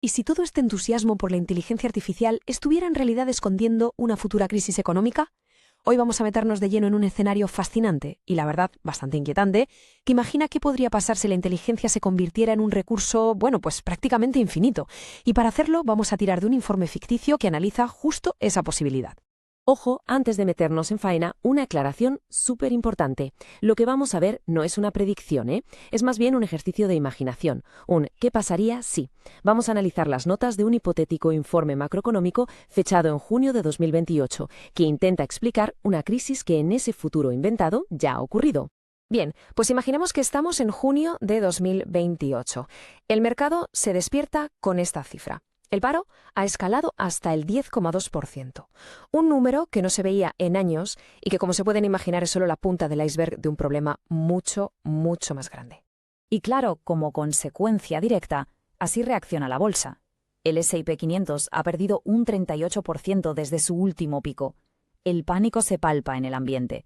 ¿Y si todo este entusiasmo por la inteligencia artificial estuviera en realidad escondiendo una futura crisis económica? Hoy vamos a meternos de lleno en un escenario fascinante y, la verdad, bastante inquietante, que imagina qué podría pasar si la inteligencia se convirtiera en un recurso, pues prácticamente infinito. Y para hacerlo vamos a tirar de un informe ficticio que analiza justo esa posibilidad. Ojo, antes de meternos en faena, una aclaración súper importante. Lo que vamos a ver no es una predicción, es más bien un ejercicio de imaginación. ¿qué pasaría si? Vamos a analizar las notas de un hipotético informe macroeconómico fechado en junio de 2028, que intenta explicar una crisis que en ese futuro inventado ya ha ocurrido. Bien, pues imaginemos que estamos en junio de 2028. El mercado se despierta con esta cifra. El paro ha escalado hasta el 10,2%, un número que no se veía en años y que, como se pueden imaginar, es solo la punta del iceberg de un problema mucho, mucho más grande. Y claro, como consecuencia directa, así reacciona la bolsa. El S&P 500 ha perdido un 38% desde su último pico. El pánico se palpa en el ambiente.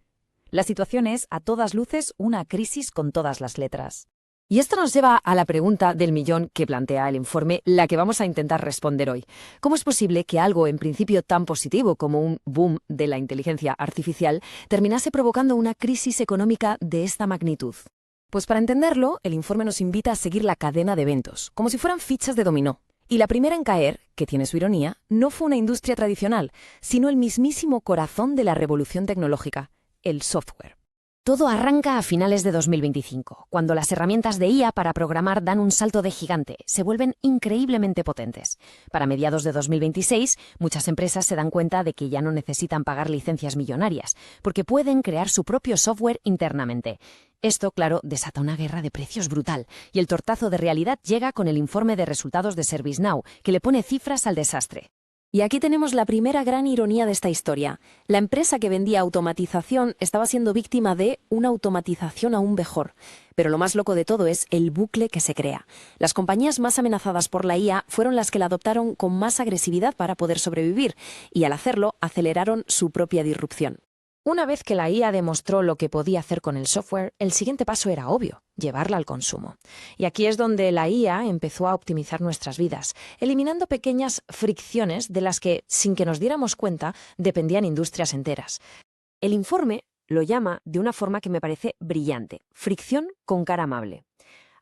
La situación es, a todas luces, una crisis con todas las letras. Y esto nos lleva a la pregunta del millón que plantea el informe, la que vamos a intentar responder hoy. ¿Cómo es posible que algo en principio tan positivo como un boom de la inteligencia artificial terminase provocando una crisis económica de esta magnitud? Pues para entenderlo, el informe nos invita a seguir la cadena de eventos, como si fueran fichas de dominó. Y la primera en caer, que tiene su ironía, no fue una industria tradicional, sino el mismísimo corazón de la revolución tecnológica, el software. Todo arranca a finales de 2025, cuando las herramientas de IA para programar dan un salto de gigante, se vuelven increíblemente potentes. Para mediados de 2026, muchas empresas se dan cuenta de que ya no necesitan pagar licencias millonarias, porque pueden crear su propio software internamente. Esto, claro, desata una guerra de precios brutal, y el tortazo de realidad llega con el informe de resultados de ServiceNow, que le pone cifras al desastre. Y aquí tenemos la primera gran ironía de esta historia. La empresa que vendía automatización estaba siendo víctima de una automatización aún mejor. Pero lo más loco de todo es el bucle que se crea. Las compañías más amenazadas por la IA fueron las que la adoptaron con más agresividad para poder sobrevivir, y al hacerlo aceleraron su propia disrupción. Una vez que la IA demostró lo que podía hacer con el software, el siguiente paso era obvio, llevarla al consumo. Y aquí es donde la IA empezó a optimizar nuestras vidas, eliminando pequeñas fricciones de las que, sin que nos diéramos cuenta, dependían industrias enteras. El informe lo llama de una forma que me parece brillante: fricción con cara amable.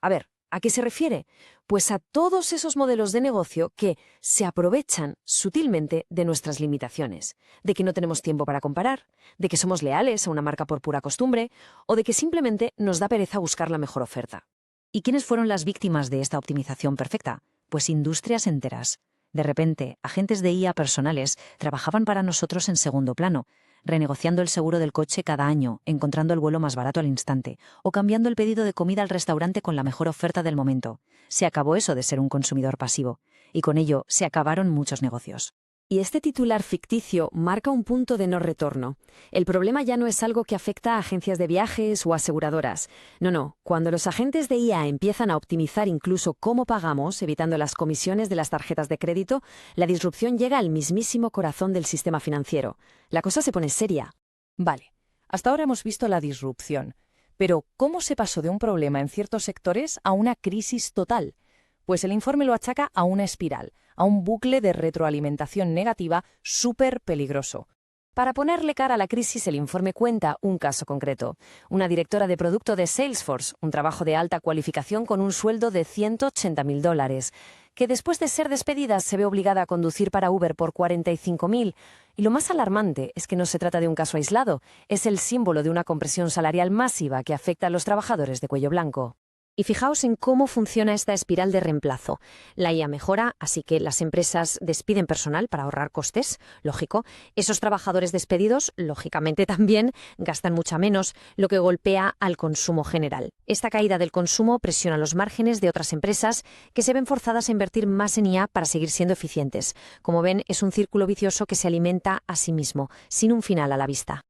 A ver, ¿a qué se refiere? Pues a todos esos modelos de negocio que se aprovechan sutilmente de nuestras limitaciones, de que no tenemos tiempo para comparar, de que somos leales a una marca por pura costumbre o de que simplemente nos da pereza buscar la mejor oferta. ¿Y quiénes fueron las víctimas de esta optimización perfecta? Pues industrias enteras. De repente, agentes de IA personales trabajaban para nosotros en segundo plano, renegociando el seguro del coche cada año, encontrando el vuelo más barato al instante, o cambiando el pedido de comida al restaurante con la mejor oferta del momento. Se acabó eso de ser un consumidor pasivo, y con ello se acabaron muchos negocios. Y este titular ficticio marca un punto de no retorno. El problema ya no es algo que afecta a agencias de viajes o aseguradoras. No. Cuando los agentes de IA empiezan a optimizar incluso cómo pagamos, evitando las comisiones de las tarjetas de crédito, la disrupción llega al mismísimo corazón del sistema financiero. La cosa se pone seria. Vale, hasta ahora hemos visto la disrupción. Pero, ¿cómo se pasó de un problema en ciertos sectores a una crisis total? Pues el informe lo achaca a una espiral, a un bucle de retroalimentación negativa súper peligroso. Para ponerle cara a la crisis, el informe cuenta un caso concreto. Una directora de producto de Salesforce, un trabajo de alta cualificación con un sueldo de $180.000, que después de ser despedida se ve obligada a conducir para Uber por $45.000. Y lo más alarmante es que no se trata de un caso aislado, es el símbolo de una compresión salarial masiva que afecta a los trabajadores de cuello blanco. Y fijaos en cómo funciona esta espiral de reemplazo. La IA mejora, así que las empresas despiden personal para ahorrar costes, lógico. Esos trabajadores despedidos, lógicamente también, gastan mucha menos, lo que golpea al consumo general. Esta caída del consumo presiona los márgenes de otras empresas que se ven forzadas a invertir más en IA para seguir siendo eficientes. Como ven, es un círculo vicioso que se alimenta a sí mismo, sin un final a la vista.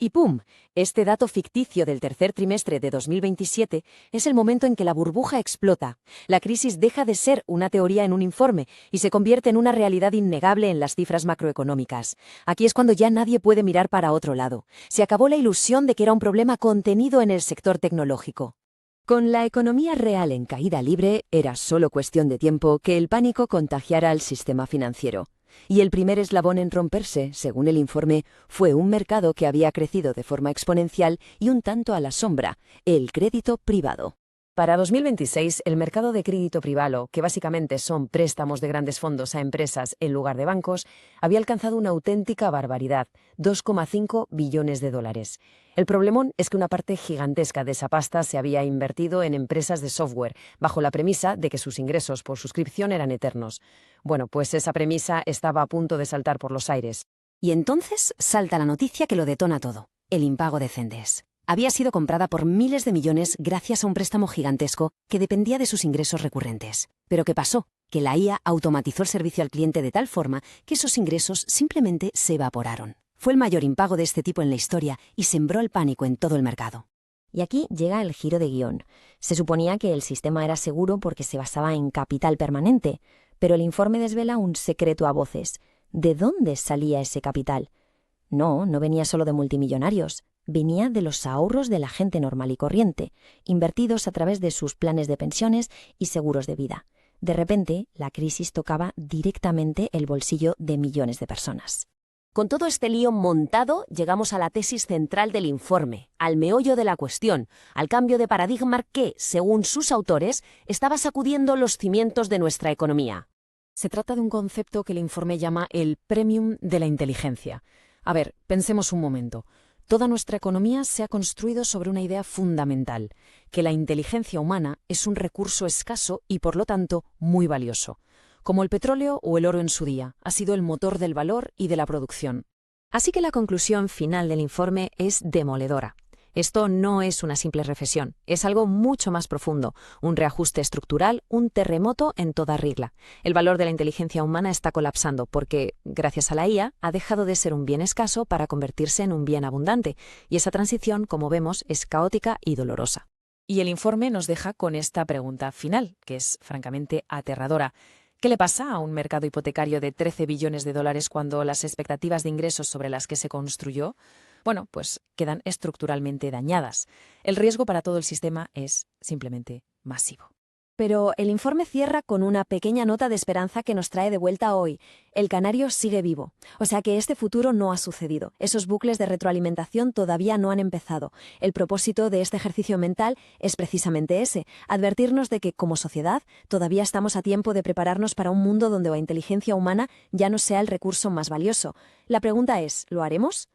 Y ¡pum! Este dato ficticio del tercer trimestre de 2027 es el momento en que la burbuja explota. La crisis deja de ser una teoría en un informe y se convierte en una realidad innegable en las cifras macroeconómicas. Aquí es cuando ya nadie puede mirar para otro lado. Se acabó la ilusión de que era un problema contenido en el sector tecnológico. Con la economía real en caída libre, era solo cuestión de tiempo que el pánico contagiara al sistema financiero. Y el primer eslabón en romperse, según el informe, fue un mercado que había crecido de forma exponencial y un tanto a la sombra, el crédito privado. Para 2026, el mercado de crédito privado, que básicamente son préstamos de grandes fondos a empresas en lugar de bancos, había alcanzado una auténtica barbaridad, 2,5 billones de dólares. El problemón es que una parte gigantesca de esa pasta se había invertido en empresas de software, bajo la premisa de que sus ingresos por suscripción eran eternos. Bueno, pues esa premisa estaba a punto de saltar por los aires. Y entonces salta la noticia que lo detona todo: el impago de Zendesk. Había sido comprada por miles de millones gracias a un préstamo gigantesco que dependía de sus ingresos recurrentes. ¿Pero qué pasó? Que la IA automatizó el servicio al cliente de tal forma que esos ingresos simplemente se evaporaron. Fue el mayor impago de este tipo en la historia y sembró el pánico en todo el mercado. Y aquí llega el giro de guión. Se suponía que el sistema era seguro porque se basaba en capital permanente, pero el informe desvela un secreto a voces. ¿De dónde salía ese capital? No venía solo de multimillonarios. Venía de los ahorros de la gente normal y corriente, invertidos a través de sus planes de pensiones y seguros de vida. De repente, la crisis tocaba directamente el bolsillo de millones de personas. Con todo este lío montado, llegamos a la tesis central del informe, al meollo de la cuestión, al cambio de paradigma que, según sus autores, estaba sacudiendo los cimientos de nuestra economía. Se trata de un concepto que el informe llama el premium de la inteligencia. A ver, pensemos un momento. Toda nuestra economía se ha construido sobre una idea fundamental, que la inteligencia humana es un recurso escaso y, por lo tanto, muy valioso. Como el petróleo o el oro en su día, ha sido el motor del valor y de la producción. Así que la conclusión final del informe es demoledora. Esto no es una simple reflexión, es algo mucho más profundo, un reajuste estructural, un terremoto en toda regla. El valor de la inteligencia humana está colapsando porque, gracias a la IA, ha dejado de ser un bien escaso para convertirse en un bien abundante, y esa transición, como vemos, es caótica y dolorosa. Y el informe nos deja con esta pregunta final, que es francamente aterradora. ¿Qué le pasa a un mercado hipotecario de 13 billones de dólares cuando las expectativas de ingresos sobre las que se construyó, bueno, pues quedan estructuralmente dañadas? El riesgo para todo el sistema es simplemente masivo. Pero el informe cierra con una pequeña nota de esperanza que nos trae de vuelta hoy. El canario sigue vivo. O sea que este futuro no ha sucedido. Esos bucles de retroalimentación todavía no han empezado. El propósito de este ejercicio mental es precisamente ese: advertirnos de que, como sociedad, todavía estamos a tiempo de prepararnos para un mundo donde la inteligencia humana ya no sea el recurso más valioso. La pregunta es, ¿lo haremos?